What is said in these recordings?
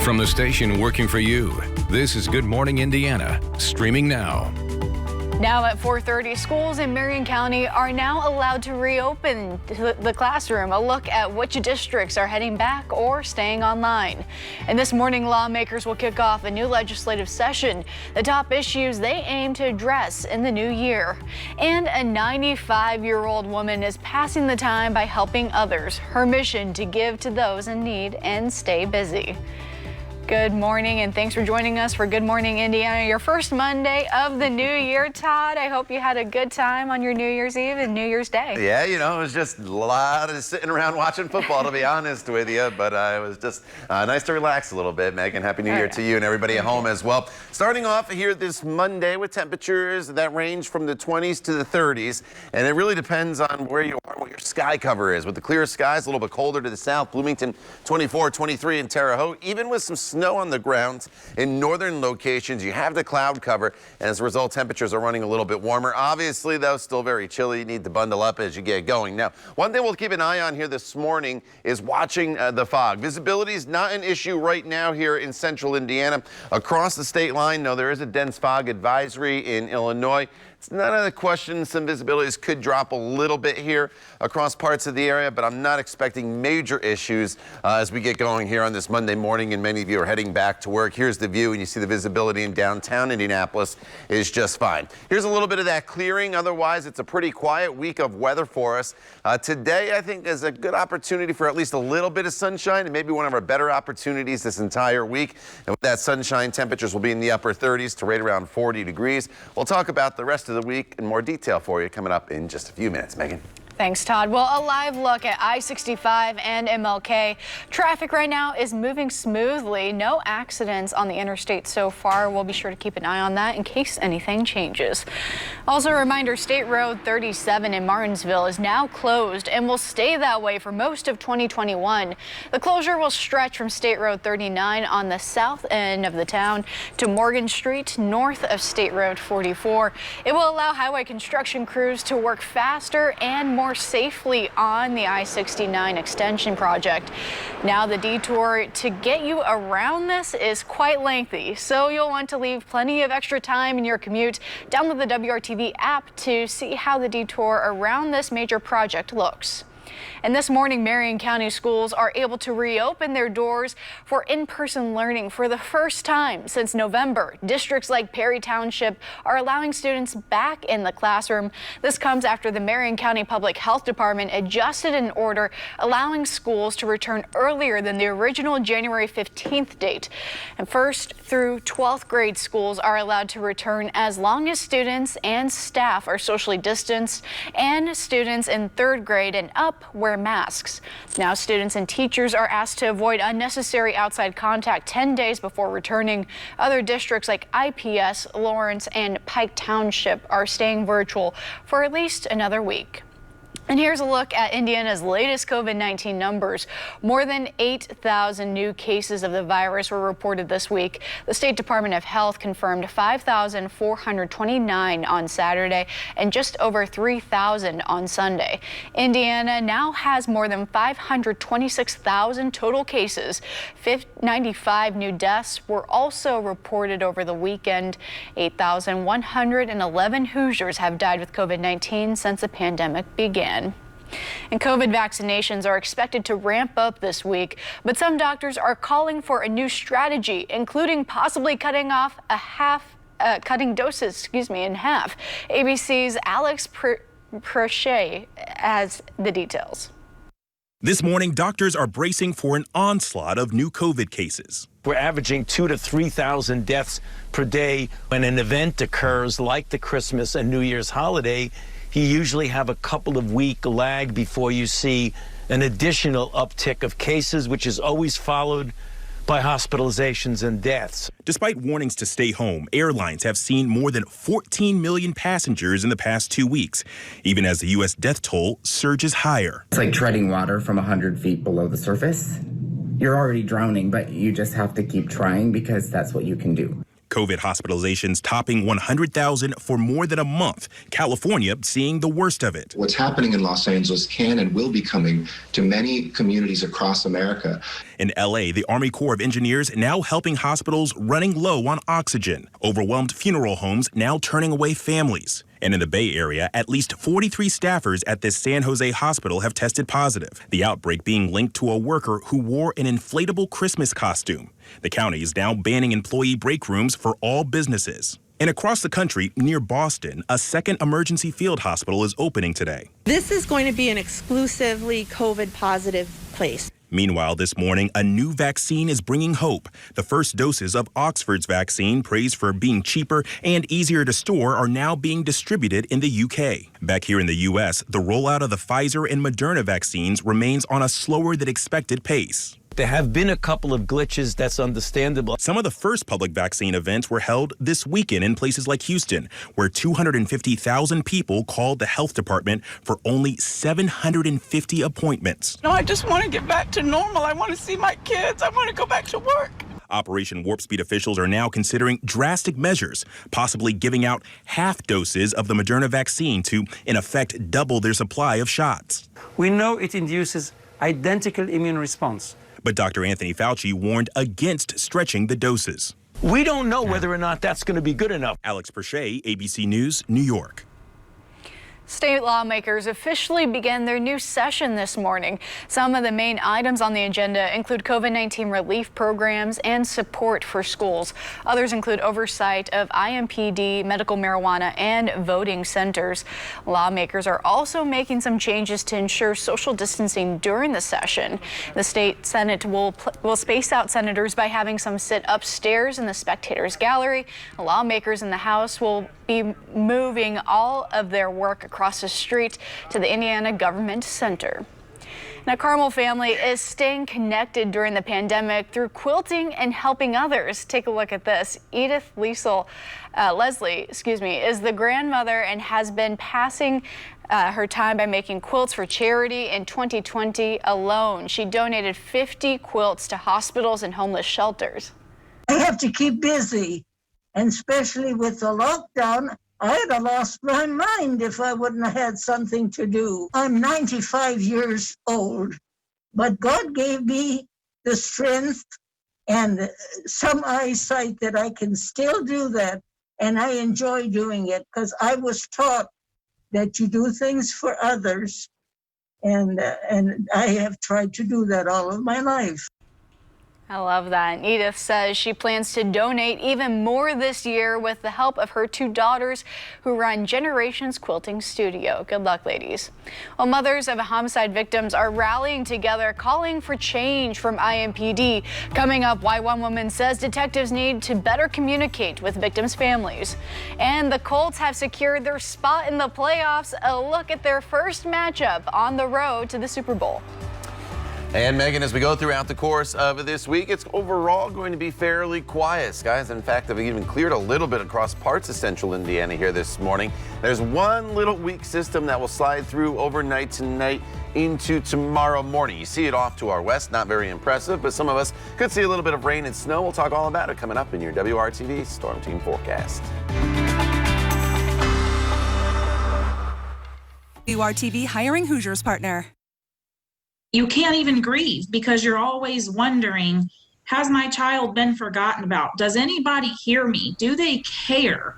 From the station working for you, this is Good Morning Indiana, streaming now. Now at 4:30, schools in Marion County are now allowed to reopen the classroom. A look at which districts are heading back or staying online. And this morning, lawmakers will kick off a new legislative session. The top issues they aim to address in the new year. And a 95-year-old woman is passing the time by helping others. Her mission to give to those in need and stay busy. Good morning, and thanks for joining us for Good Morning Indiana, your first Monday of the new year. Todd, I hope you had a good time on your New Year's Eve and New Year's Day. Yeah, you know, it was just a lot of sitting around watching football, to be honest with you, but it was just nice to relax a little bit. Megan, Happy New Year to you and everybody at home as well. Starting off here this Monday with temperatures that range from the 20s to the 30s, and it really depends on where you are, what your sky cover is. With the clear skies, a little bit colder to the south, Bloomington 24, 23 in Terre Haute, even with some snow on the ground in northern locations. You have the cloud cover, and as a result, temperatures are running a little bit warmer. Obviously, though, still very chilly. You need to bundle up as you get going. Now, one thing we'll keep an eye on here this morning is watching the fog. Visibility is not an issue right now here in central Indiana. Across the state line, no, there is a dense fog advisory in Illinois. It's not a question. Some visibilities could drop a little bit here across parts of the area, but I'm not expecting major issues as we get going here on this Monday morning, and many of you are heading back to work. Here's the view, and you see the visibility in downtown Indianapolis is just fine. Here's a little bit of that clearing. Otherwise, it's a pretty quiet week of weather for us. Today, I think, is a good opportunity for at least a little bit of sunshine, and maybe one of our better opportunities this entire week. And with that sunshine, temperatures will be in the upper 30s to right around 40 degrees. We'll talk about the rest of the week in more detail for you coming up in just a few minutes. Megan. Thanks, Todd. Well, a live look at I-65 and MLK. Traffic right now is moving smoothly. No accidents on the interstate so far. We'll be sure to keep an eye on that in case anything changes. Also, a reminder, State Road 37 in Martinsville is now closed and will stay that way for most of 2021. The closure will stretch from State Road 39 on the south end of the town to Morgan Street north of State Road 44. It will allow highway construction crews to work faster and more safely on the I-69 extension project. Now the detour to get you around this is quite lengthy, so you'll want to leave plenty of extra time in your commute. Download the WRTV app to see how the detour around this major project looks. And this morning, Marion County schools are able to reopen their doors for in-person learning for the first time since November. Districts like Perry Township are allowing students back in the classroom. This comes after the Marion County Public Health Department adjusted an order allowing schools to return earlier than the original January 15th date. And 1st through 12th grade schools are allowed to return as long as students and staff are socially distanced, and students in 3rd grade and up wear masks. Now students and teachers are asked to avoid unnecessary outside contact 10 days before returning. Other districts like IPS, Lawrence, and Pike Township are staying virtual for at least another week. And here's a look at Indiana's latest COVID-19 numbers. More than 8,000 new cases of the virus were reported this week. The State Department of Health confirmed 5,429 on Saturday and just over 3,000 on Sunday. Indiana now has more than 526,000 total cases. 95 new deaths were also reported over the weekend. 8,111 Hoosiers have died with COVID-19 since the pandemic began. And COVID vaccinations are expected to ramp up this week, but some doctors are calling for a new strategy, including possibly cutting doses in half. ABC's Alex Prochet has the details. This morning, doctors are bracing for an onslaught of new COVID cases. We're averaging 2,000 to 3,000 deaths per day. When an event occurs like the Christmas and New Year's holiday, you usually have a couple of week lag before you see an additional uptick of cases, which is always followed by hospitalizations and deaths. Despite warnings to stay home, airlines have seen more than 14 million passengers in the past 2 weeks, even as the U.S. death toll surges higher. It's like treading water from 100 feet below the surface. You're already drowning, but you just have to keep trying because that's what you can do. COVID hospitalizations topping 100,000 for more than a month. California seeing the worst of it. What's happening in Los Angeles can and will be coming to many communities across America. In LA, the Army Corps of Engineers now helping hospitals running low on oxygen. Overwhelmed funeral homes now turning away families. And in the Bay Area, at least 43 staffers at this San Jose hospital have tested positive. The outbreak being linked to a worker who wore an inflatable Christmas costume. The county is now banning employee break rooms for all businesses. And across the country, near Boston, a second emergency field hospital is opening today. This is going to be an exclusively COVID positive place. Meanwhile, this morning, a new vaccine is bringing hope. The first doses of Oxford's vaccine, praised for being cheaper and easier to store, are now being distributed in the UK. Back here in the U.S., the rollout of the Pfizer and Moderna vaccines remains on a slower than expected pace. There have been a couple of glitches, that's understandable. Some of the first public vaccine events were held this weekend in places like Houston, where 250,000 people called the health department for only 750 appointments. No, I just want to get back to normal. I want to see my kids. I want to go back to work. Operation Warp Speed officials are now considering drastic measures, possibly giving out half doses of the Moderna vaccine to, in effect, double their supply of shots. We know it induces identical immune response. But Dr. Anthony Fauci warned against stretching the doses. We don't know whether or not that's going to be good enough. Alex Perche, ABC News, New York. State lawmakers officially began their new session this morning. Some of the main items on the agenda include COVID-19 relief programs and support for schools. Others include oversight of IMPD, medical marijuana, and voting centers. Lawmakers are also making some changes to ensure social distancing during the session. The state Senate will space out senators by having some sit upstairs in the spectators gallery. Lawmakers in the House will be moving all of their work across the street to the Indiana Government Center. Now, Carmel family is staying connected during the pandemic through quilting and helping others. Take a look at this. Edith Leslie, is the grandmother and has been passing her time by making quilts for charity. In 2020 alone, she donated 50 quilts to hospitals and homeless shelters. I have to keep busy, and especially with the lockdown, I'd have lost my mind if I wouldn't have had something to do. I'm 95 years old, but God gave me the strength and some eyesight that I can still do that, and I enjoy doing it because I was taught that you do things for others, and I have tried to do that all of my life. I love that. Edith says she plans to donate even more this year with the help of her two daughters who run Generations Quilting Studio. Good luck, ladies. Well, mothers of homicide victims are rallying together, calling for change from IMPD. Coming up, why one woman says detectives need to better communicate with victims' families. And the Colts have secured their spot in the playoffs. A look at their first matchup on the road to the Super Bowl. And Megan, as we go throughout the course of this week, it's overall going to be fairly quiet. Skies, in fact, have even cleared a little bit across parts of central Indiana here this morning. There's one little weak system that will slide through overnight tonight into tomorrow morning. You see it off to our west, not very impressive, but some of us could see a little bit of rain and snow. We'll talk all about it coming up in your WRTV Storm Team forecast. WRTV hiring Hoosiers partner. You can't even grieve because you're always wondering, has my child been forgotten about? Does anybody hear me? Do they care?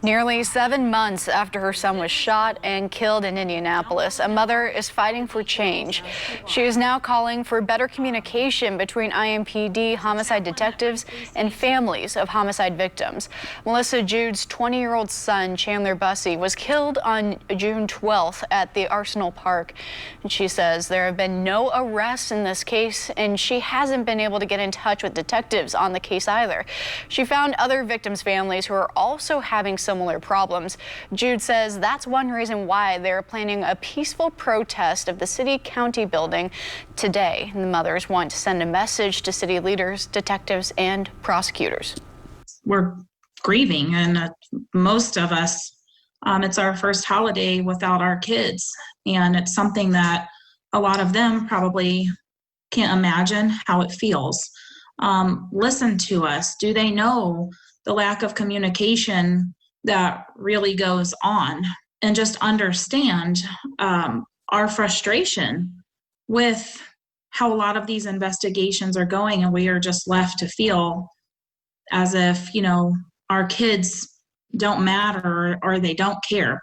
Nearly 7 months after her son was shot and killed in Indianapolis, a mother is fighting for change. She is now calling for better communication between IMPD homicide detectives and families of homicide victims. Melissa Jude's 20-year-old son, Chandler Bussey, was killed on June 12th at the Arsenal Park. And she says there have been no arrests in this case, and she hasn't been able to get in touch with detectives on the case either. She found other victims' families who are also having similar problems. Jude says that's one reason why they're planning a peaceful protest of the city-county building today. The mothers want to send a message to city leaders, detectives, and prosecutors. We're grieving, and most of us, it's our first holiday without our kids, and it's something that a lot of them probably can't imagine how it feels. listen to us? Do they know the lack of communication that really goes on? And just understand our frustration with how a lot of these investigations are going, and we are just left to feel as if, you know, our kids don't matter or they don't care.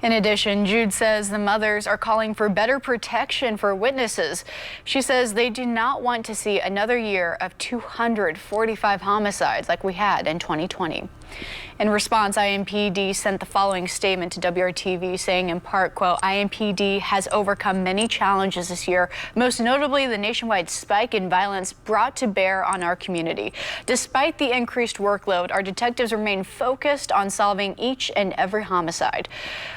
In addition, Jude says the mothers are calling for better protection for witnesses. She says they do not want to see another year of 245 homicides like we had in 2020. In response, IMPD sent the following statement to WRTV saying in part, quote, IMPD has overcome many challenges this year, most notably the nationwide spike in violence brought to bear on our community. Despite the increased workload, our detectives remain focused on solving each and every homicide.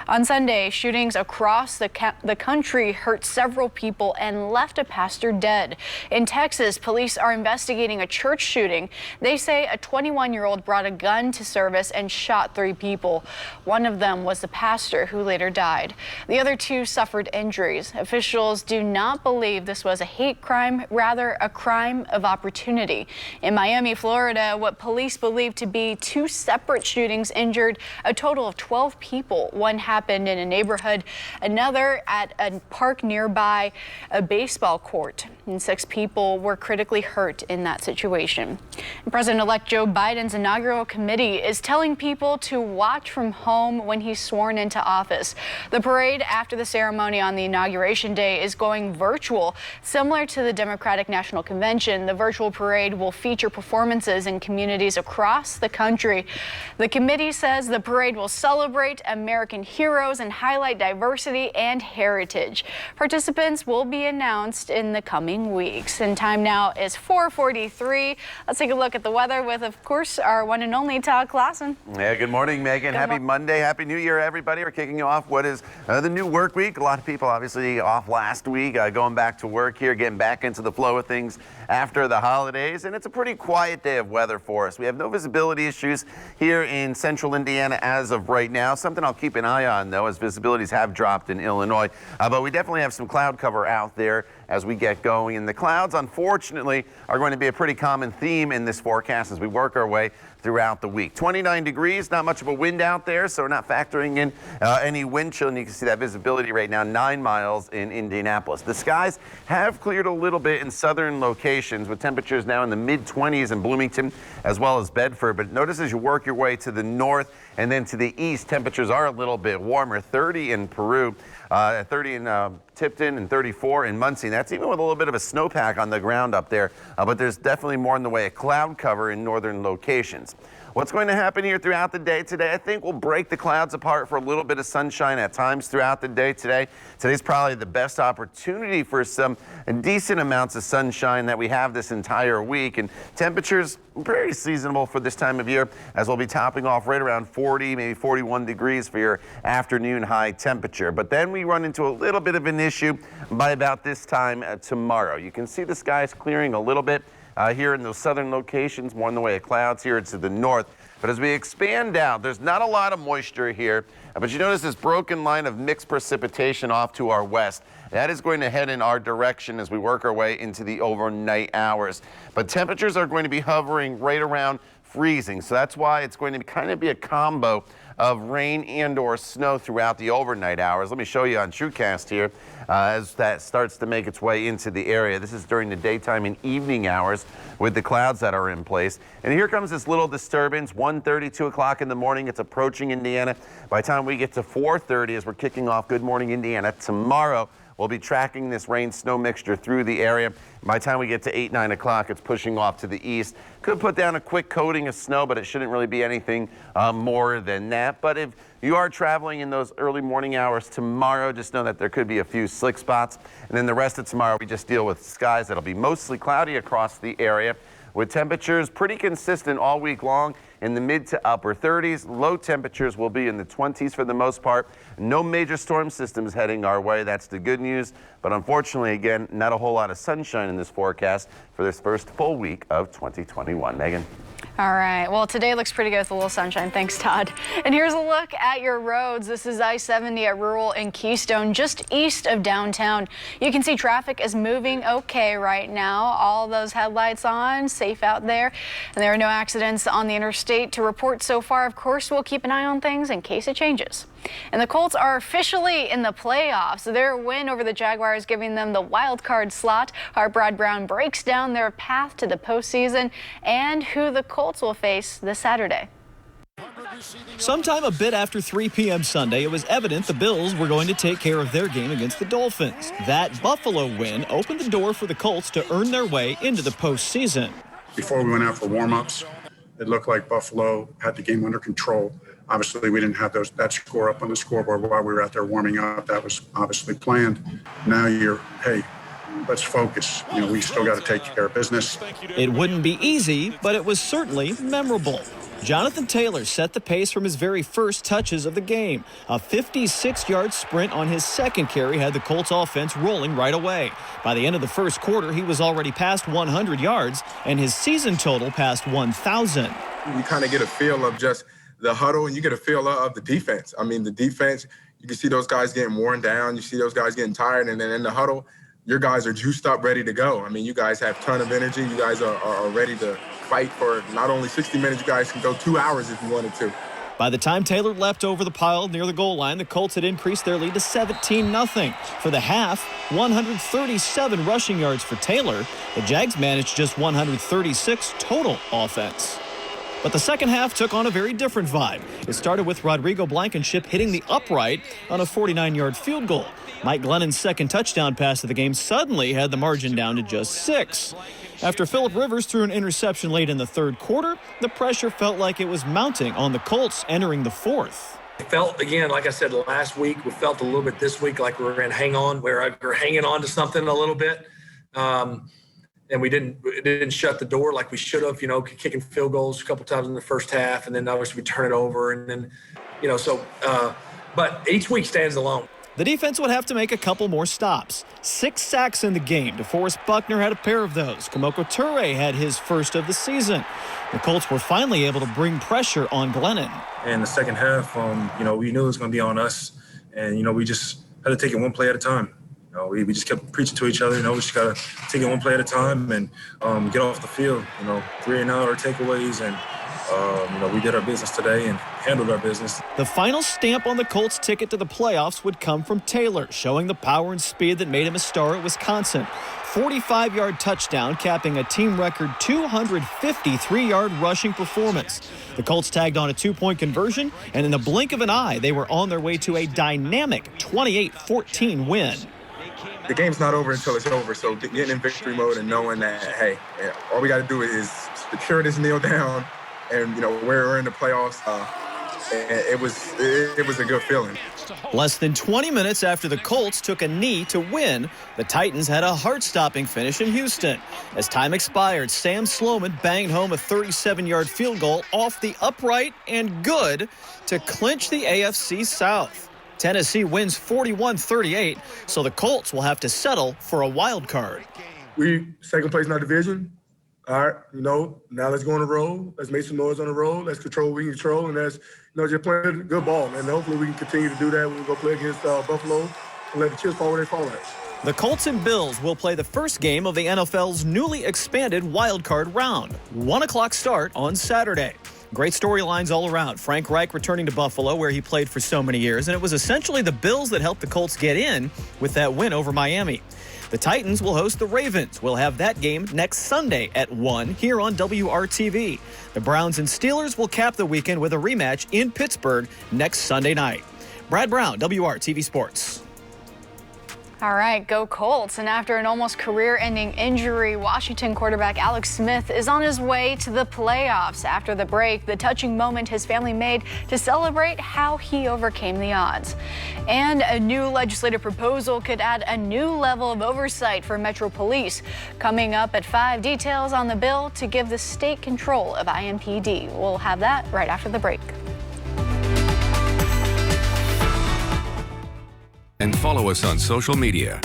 On Sunday, shootings across the country hurt several people and left a pastor dead. In Texas, police are investigating a church shooting. They say a 21-year-old brought a gun to service and shot 3 people. One of them was the pastor, who later died. The other 2 suffered injuries. Officials do not believe this was a hate crime, rather a crime of opportunity. In Miami, Florida, what police believe to be 2 separate shootings injured a total of 12 people. One happened in a neighborhood, another at a park nearby a baseball court, and 6 people were critically hurt in that situation. President-elect Joe Biden's inaugural committee is telling people to watch from home when he's sworn into office. The parade after the ceremony on the Inauguration Day is going virtual. Similar to the Democratic National Convention, the virtual parade will feature performances in communities across the country. The committee says the parade will celebrate American heroes and highlight diversity and heritage. Participants will be announced in the coming weeks. And time now is 4:43. Let's take a look at the weather with, of course, our one and only Todd Clausen. Yeah, good morning, Megan. Happy Monday. Happy New Year, everybody. We're kicking off what is the new work week. A lot of people obviously off last week, going back to work here, getting back into the flow of things after the holidays. And it's a pretty quiet day of weather for us. We have no visibility issues here in central Indiana as of right now. Something I'll keep an eye on, though, as visibilities have dropped in Illinois. But we definitely have some cloud cover out there as we get going. And the clouds, unfortunately, are going to be a pretty common theme in this forecast as we work our way throughout the week. 29 degrees, not much of a wind out there, so we're not factoring in any wind chill, and you can see that visibility right now, 9 miles in Indianapolis. The skies have cleared a little bit in southern locations with temperatures now in the mid-20s in Bloomington as well as Bedford, but notice as you work your way to the north and then to the east, temperatures are a little bit warmer. 30 in Peru, 30 in Tipton, and 34 in Muncie. That's even with a little bit of a snowpack on the ground up there, but there's definitely more in the way of cloud cover in northern locations. What's going to happen here throughout the day today? I think we'll break the clouds apart for a little bit of sunshine at times throughout the day today. Today's probably the best opportunity for some decent amounts of sunshine that we have this entire week, and temperatures very seasonable for this time of year, as we'll be topping off right around 40, maybe 41 degrees for your afternoon high temperature. But then we run into a little bit of an issue by about this time tomorrow. You can see the skies clearing a little bit here in those southern locations, more in the way of clouds here to the north. But as we expand out, there's not a lot of moisture here, but you notice this broken line of mixed precipitation off to our west. That is going to head in our direction as we work our way into the overnight hours. But temperatures are going to be hovering right around freezing, so that's why it's going to kind of be a combo of rain and or snow throughout the overnight hours. Let me show you on TrueCast here as that starts to make its way into the area. This is during the daytime and evening hours with the clouds that are in place. And here comes this little disturbance, 1:30, 2 o'clock in the morning. It's approaching Indiana. By the time we get to 4:30, as we're kicking off Good Morning Indiana tomorrow, we'll be tracking this rain-snow mixture through the area. By the time we get to 8, 9 o'clock, it's pushing off to the east. Could put down a quick coating of snow, but it shouldn't really be anything more than that. But if you are traveling in those early morning hours tomorrow, just know that there could be a few slick spots. And then the rest of tomorrow, we just deal with skies that'll be mostly cloudy across the area, with temperatures pretty consistent all week long in the mid to upper 30s. Low temperatures will be in the 20s for the most part. No major storm systems heading our way. That's the good news. But unfortunately, again, not a whole lot of sunshine in this forecast for this first full week of 2021. Megan. All right. Well, today looks pretty good with a little sunshine. Thanks, Todd. And here's a look at your roads. This is I-70 at Rural and Keystone, just east of downtown. You can see traffic is moving okay right now. All those headlights on, safe out there. And there are no accidents on the interstate to report so far. Of course, we'll keep an eye on things in case it changes. And the Colts are officially in the playoffs. Their win over the Jaguars giving them the wild card slot. Our Brad Brown breaks down their path to the postseason and who the Colts will face this Saturday. Sometime a bit after 3 p.m. Sunday, it was evident the Bills were going to take care of their game against the Dolphins. That Buffalo win opened the door for the Colts to earn their way into the postseason. Before we went out for warm-ups, it looked like Buffalo had the game under control. Obviously, we didn't have that score up on the scoreboard while we were out there warming up. That was obviously planned. Now hey, let's focus. We still got to take care of business. It wouldn't be easy, but it was certainly memorable. Jonathan Taylor set the pace from his very first touches of the game. A 56-yard sprint on his second carry had the Colts offense rolling right away. By the end of the first quarter, he was already past 100 yards, and his season total passed 1,000. You kind of get a feel of just the huddle, and you get a feel of the defense. I mean, the defense, you can see those guys getting worn down. You see those guys getting tired, and then in the huddle, your guys are juiced up, ready to go. I mean, you guys have a ton of energy. You guys are ready to fight for not only 60 minutes, you guys can go 2 hours if you wanted to. By the time Taylor leapt over the pile near the goal line, the Colts had increased their lead to 17-0. For the half, 137 rushing yards for Taylor. The Jags managed just 136 total offense. But the second half took on a very different vibe. It started with Rodrigo Blankenship hitting the upright on a 49-yard field goal. Mike Glennon's second touchdown pass of the game suddenly had the margin down to just 6. After Phillip Rivers threw an interception late in the third quarter, the pressure felt like it was mounting on the Colts entering the fourth. It felt, again, like I said last week, we felt a little bit this week like we were in hang on, where we're hanging on to something a little bit. And we didn't shut the door like we should have, kicking field goals a couple times in the first half, and then obviously we turn it over, and then, but each week stands alone. The defense would have to make a couple more stops. 6 sacks in the game. DeForest Buckner had a pair of those. Kamoko Toure had his first of the season. The Colts were finally able to bring pressure on Glennon. In the second half, we knew it was going to be on us, and, we just had to take it one play at a time. We just kept preaching to each other. We just got to take it one play at a time and get off the field. 3 and out our takeaways, and we did our business today and handled our business. The final stamp on the Colts' ticket to the playoffs would come from Taylor, showing the power and speed that made him a star at Wisconsin. 45-yard touchdown, capping a team record 253-yard rushing performance. The Colts tagged on a 2-point conversion, and in the blink of an eye, they were on their way to a dynamic 28-14 win. The game's not over until it's over, so getting in victory mode and knowing that, hey, all we got to do is secure this kneel down, and, we're in the playoffs. It was a good feeling. Less than 20 minutes after the Colts took a knee to win, the Titans had a heart-stopping finish in Houston. As time expired, Sam Sloman banged home a 37-yard field goal off the upright and good to clinch the AFC South. Tennessee wins 41-38, so the Colts will have to settle for a wild card. We second place in our division. All right, now let's go on the road. Let's make some noise on the road. Let's control what we can control, and let's just play good ball. And hopefully we can continue to do that when we go play against Buffalo and let the chips fall where they fall at. The Colts and Bills will play the first game of the NFL's newly expanded wild card round. 1 o'clock start on Saturday. Great storylines all around. Frank Reich returning to Buffalo, where he played for so many years, and it was essentially the Bills that helped the Colts get in with that win over Miami. The Titans will host the Ravens. We'll have that game next Sunday at 1 here on WRTV. The Browns and Steelers will cap the weekend with a rematch in Pittsburgh next Sunday night. Brad Brown, WRTV Sports. All right, go Colts. And after an almost career-ending injury, Washington quarterback Alex Smith is on his way to the playoffs. After the break, the touching moment his family made to celebrate how he overcame the odds. And a new legislative proposal could add a new level of oversight for Metro Police. Coming up at 5, details on the bill to give the state control of IMPD. We'll have that right after the break. And follow us on social media.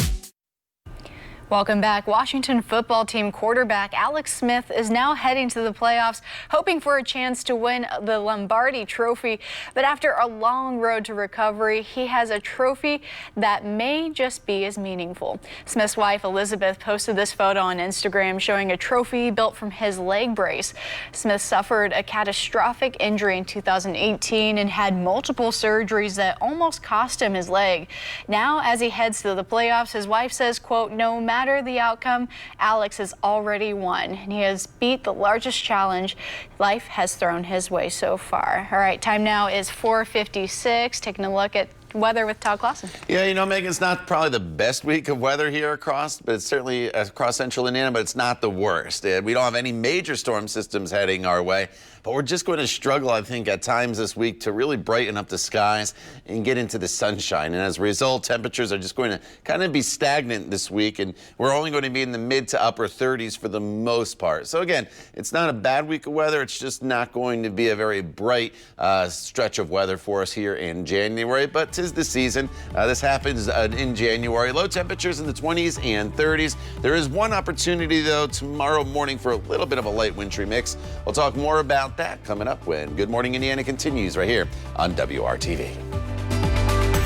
Welcome back. Washington football team quarterback Alex Smith is now heading to the playoffs, hoping for a chance to win the Lombardi Trophy. But after a long road to recovery, he has a trophy that may just be as meaningful. Smith's wife Elizabeth posted this photo on Instagram showing a trophy built from his leg brace. Smith suffered a catastrophic injury in 2018 and had multiple surgeries that almost cost him his leg. Now, as he heads to the playoffs, his wife says, quote, "No matter the outcome, Alex has already won, and he has beat the largest challenge life has thrown his way so far." All right, time now is 4:56. Taking a look at weather with Todd Clausen. Yeah, you know, Megan, it's not probably the best week of weather here but it's certainly across central Indiana, but it's not the worst. We don't have any major storm systems heading our way, but we're just going to struggle, I think, at times this week to really brighten up the skies and get into the sunshine. And as a result, temperatures are just going to kind of be stagnant this week, and we're only going to be in the mid to upper 30s for the most part. So again, it's not a bad week of weather. It's just not going to be a very bright stretch of weather for us here in January, but 'tis the season. This happens in January. Low temperatures in the 20s and 30s. There is one opportunity, though, tomorrow morning for a little bit of a light wintry mix. We'll talk more about that coming up when Good Morning Indiana continues right here on WRTV.